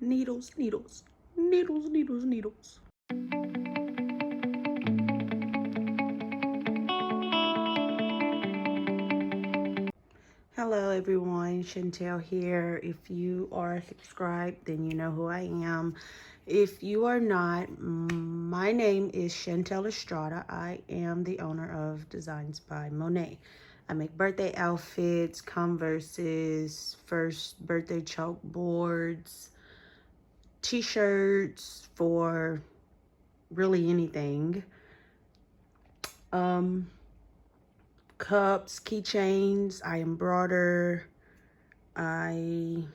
Needles, needles, needles, needles, needles. Hello everyone, Chantel here. If you are subscribed, then you know who I am. If you are not, my name is Chantel Estrada. I am the owner of Designs by Monet. I make birthday outfits, Converses, first birthday chalkboards, t-shirts for really anything. Cups, keychains, I embroider. I mean,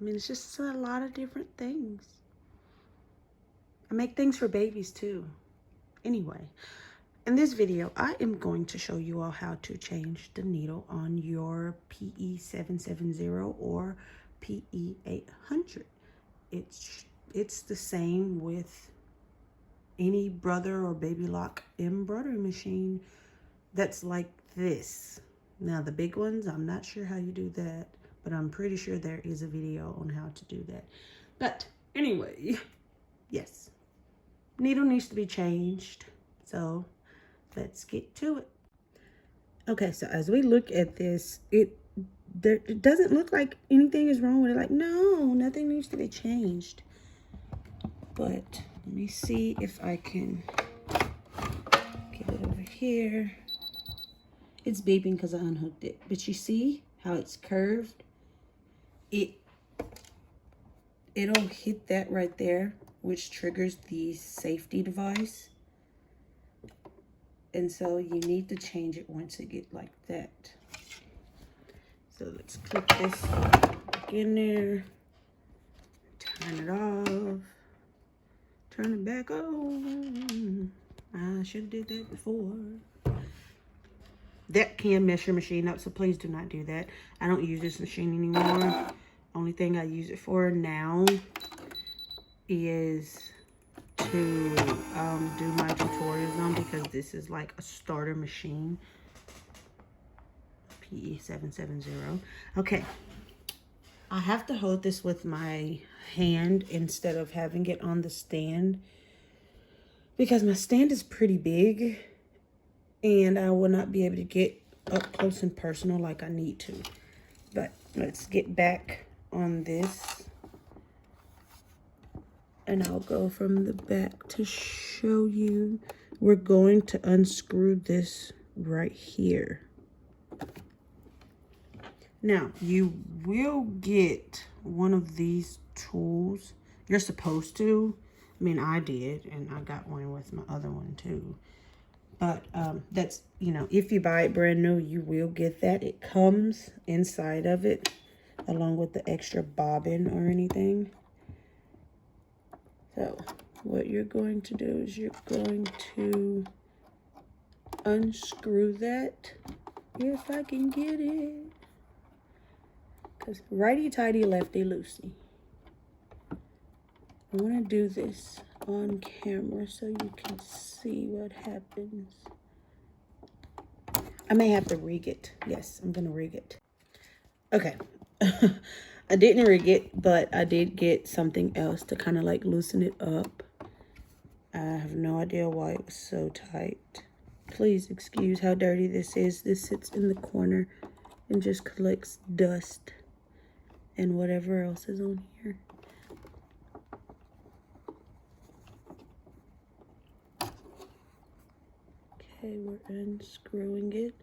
it's just a lot of different things. I make things for babies too. Anyway, in this video, I am going to show you all how to change the needle on your PE770 or PE800. It's the same with any brother or baby lock embroidery machine that's like this. Now the big ones, I'm not sure how you do that, but I'm pretty sure there is a video on how to do that. But anyway, yes, needle needs to be changed. So let's get to it. Okay, so as we look at this, it doesn't look like anything is wrong with it. Like, no, nothing needs to be changed. But let me see if I can get it over here. It's beeping because I unhooked it. But you see how it's curved? It'll hit that right there, which triggers the safety device. And so you need to change it once it gets like that. So let's click this back in there. Turn it off. Turn it back on. I should have did that before. That can mess your machine up, so please do not do that. I don't use this machine anymore. Only thing I use it for now is to do my tutorials on, because this is like a starter machine. PE770. Okay. I have to hold this with my hand instead of having it on the stand, because my stand is pretty big and I will not be able to get up close and personal like I need to. But let's get back on this. And I'll go from the back to show you. We're going to unscrew this right here. Now, you will get one of these tools. You're supposed to. I mean, I did, and I got one with my other one too. But that's, you know, if you buy it brand new, you will get that. It comes inside of it, along with the extra bobbin or anything. So, what you're going to do is you're going to unscrew that, if I can get it. Because righty-tighty, lefty-loosey. I want to do this on camera so you can see what happens. I may have to rig it. Yes, I'm going to rig it. Okay. I didn't rig it, but I did get something else to kind of like loosen it up. I have no idea why it was so tight. Please excuse how dirty this is. This sits in the corner and just collects dust and whatever else is on here. Okay, we're unscrewing it.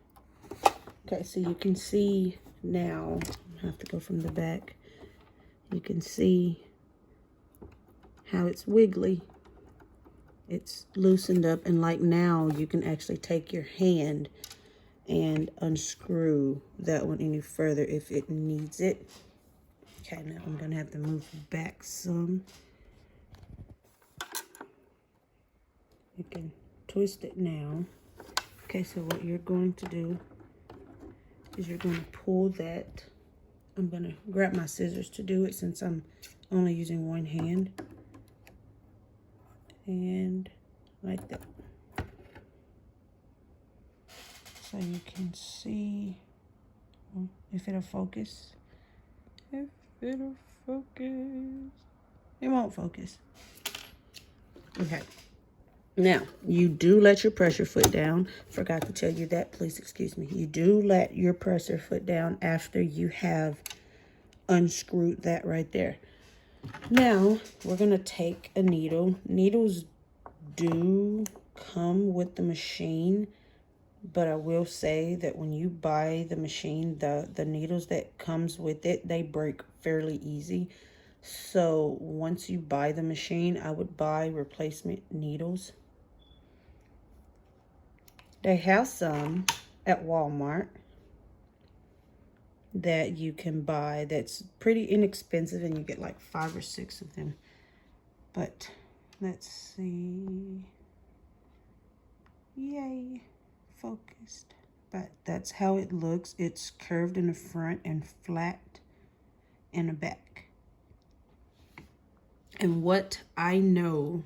Okay, so you can see now, I have to go from the back. You can see how it's wiggly. It's loosened up, and like now you can actually take your hand and unscrew that one any further if it needs it. Okay, now I'm gonna have to move back some. You can twist it now. Okay, so what you're going to do is you're going to pull that. I'm going to grab my scissors to do it since I'm only using one hand. And like that. So you can see if it'll focus. If it'll focus. It won't focus. Okay. Now, you do let your pressure foot down. Forgot to tell you that. Please excuse me. You do let your pressure foot down after you have unscrewed that right there. Now, we're going to take a needle. Needles do come with the machine, but I will say that when you buy the machine, the needles that comes with it, they break fairly easy. So once you buy the machine, I would buy replacement needles. They have some at Walmart that you can buy that's pretty inexpensive, and you get like 5 or 6 of them. But let's see. Yay, focused. But that's how it looks. It's curved in the front and flat in the back. And what I know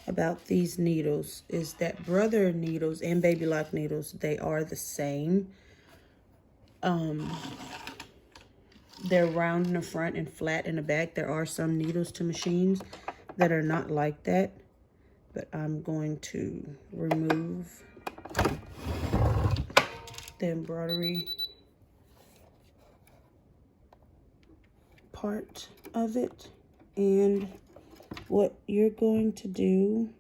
about these needles is that brother needles and baby lock needles, they are the same. They're round in the front and flat in the back. There are some needles to machines that are not like that, but I'm going to remove the embroidery part of it. And what you're going to do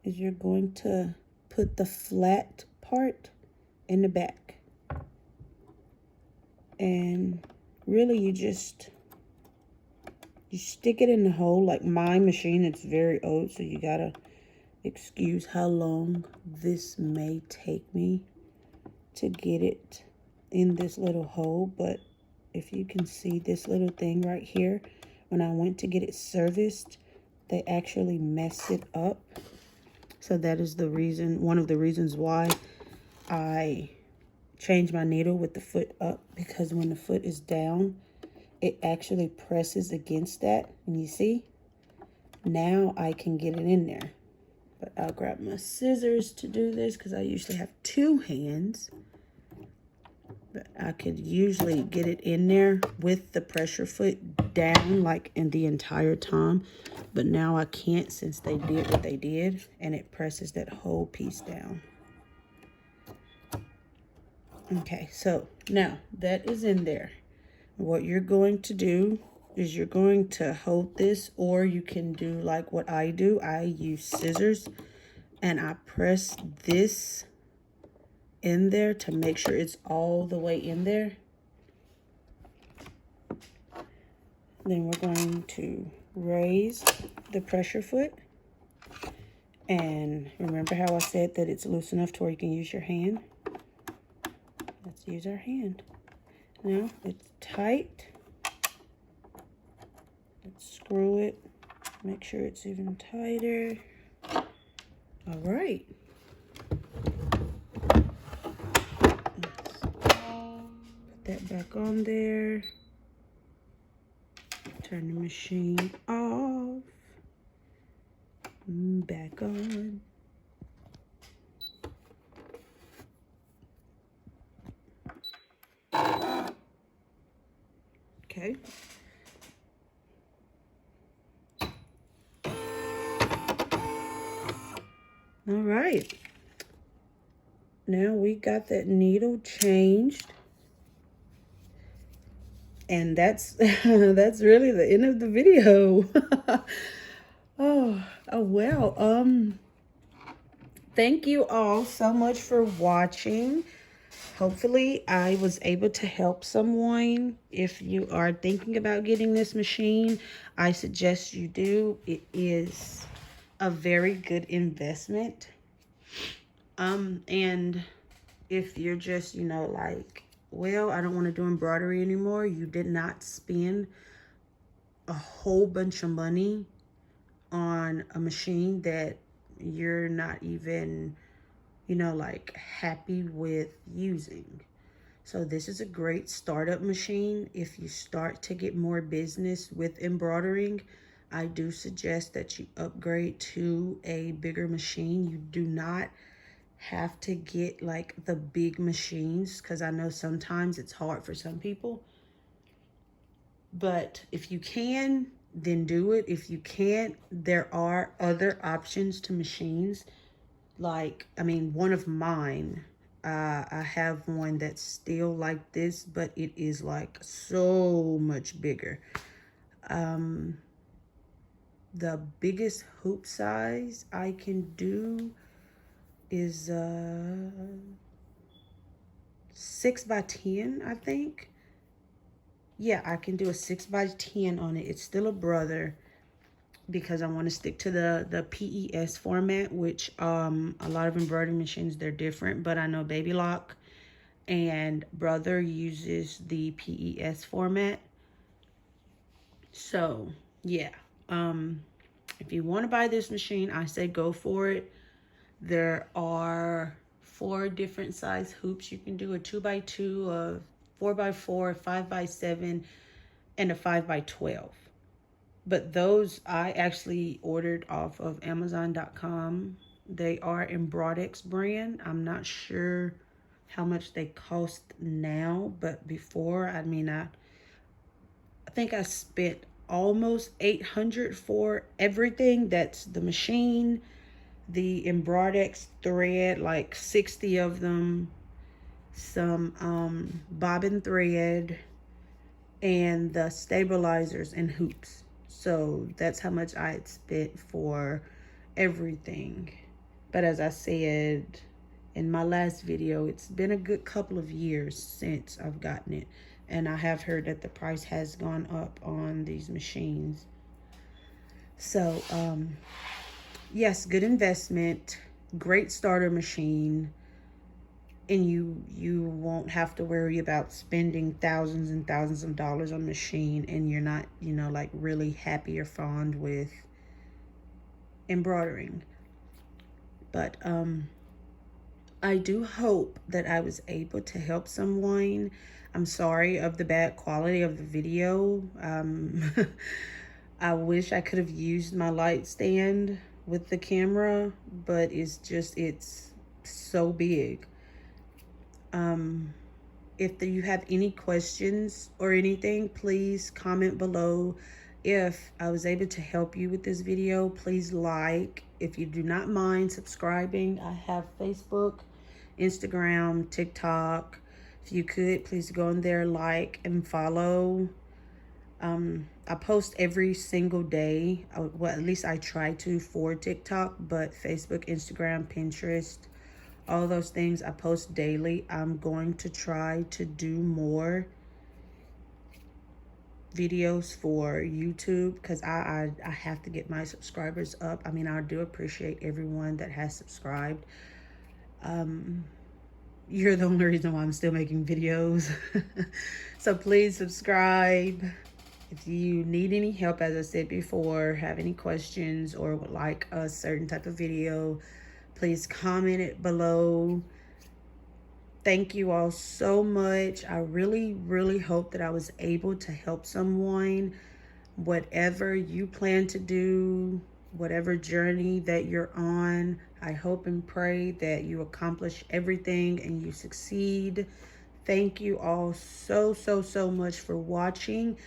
is you're going to put the flat part in the back. And really you stick it in the hole. Like my machine, it's very old, so you gotta excuse how long this may take me to get it in this little hole. But if you can see this little thing right here, when I went to get it serviced, they actually messed it up. So that is the reason, one of the reasons why I changed my needle with the foot up, because when the foot is down, it actually presses against that. And you see, now I can get it in there. But I'll grab my scissors to do this because I usually have 2 hands. But I could usually get it in there with the pressure foot down like in the entire time. But now I can't, since they did what they did, and it presses that whole piece down. Okay, so now that is in there. What you're going to do is you're going to hold this, or you can do like what I do. I use scissors and I press this in there to make sure it's all the way in there. Then we're going to raise the pressure foot. And remember how I said that it's loose enough to where you can use your hand? Let's use our hand. Now it's tight. Let's screw it. Make sure it's even tighter. All right. Put that back on there. Turn the machine off. Back on. Okay. All right. Now we got that needle changed. And that's that's really the end of the video. Oh well. Thank you all so much for watching. Hopefully I was able to help someone. If you are thinking about getting this machine, I suggest you do. It is a very good investment. And if you're just, you know, like, well, I don't want to do embroidery anymore, you did not spend a whole bunch of money on a machine that you're not even, you know, like happy with using. So this is a great startup machine. If you start to get more business with embroidering, I do suggest that you upgrade to a bigger machine. You do not have to get like the big machines, because I know sometimes it's hard for some people. But if you can, then do it. If you can't, there are other options to machines. Like, I mean, one of mine, I have one that's still like this, but it is like so much bigger. The biggest hoop size I can do is 6 by 10, I think. Yeah, I can do a 6 by 10 on it. It's still a brother because I want to stick to the PES format, which a lot of embroidery machines, they're different, but I know Baby Lock and Brother uses the PES format. So yeah, if you want to buy this machine, I say go for it. There are 4 different size hoops. You can do a 2 by 2, a 4 by 4, 5 by 7, and a 5 by 12. But those I actually ordered off of Amazon.com. They are Embroidex brand. I'm not sure how much they cost now, but before, I mean, I think I spent almost $800 for everything. That's the machine, the Embroidex thread, like 60 of them, some bobbin thread, and the stabilizers and hoops. So that's how much I had spent for everything. But as I said in my last video, it's been a good couple of years since I've gotten it. And I have heard that the price has gone up on these machines. So, yes, good investment, great starter machine. And you won't have to worry about spending thousands and thousands of dollars on a machine and you're not, you know, like really happy or fond with embroidering. But I do hope that I was able to help someone. I'm sorry of the bad quality of the video. I wish I could have used my light stand with the camera, but it's so big. If you have any questions or anything, please comment below. If I was able to help you with this video, please like. If you do not mind subscribing, I have Facebook, Instagram, TikTok. If you could, please go in there, like and follow. I post every single day. Well, at least I try to for TikTok, but Facebook, Instagram, Pinterest, all those things I post daily. I'm going to try to do more videos for YouTube because I have to get my subscribers up. I mean, I do appreciate everyone that has subscribed. You're the only reason why I'm still making videos. So please subscribe. If you need any help, as I said before, have any questions or would like a certain type of video, please comment it below. Thank you all so much. I really, really hope that I was able to help someone. Whatever you plan to do, whatever journey that you're on, I hope and pray that you accomplish everything and you succeed. Thank you all so, so, so much for watching.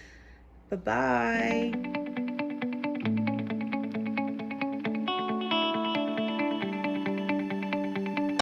Bye-bye.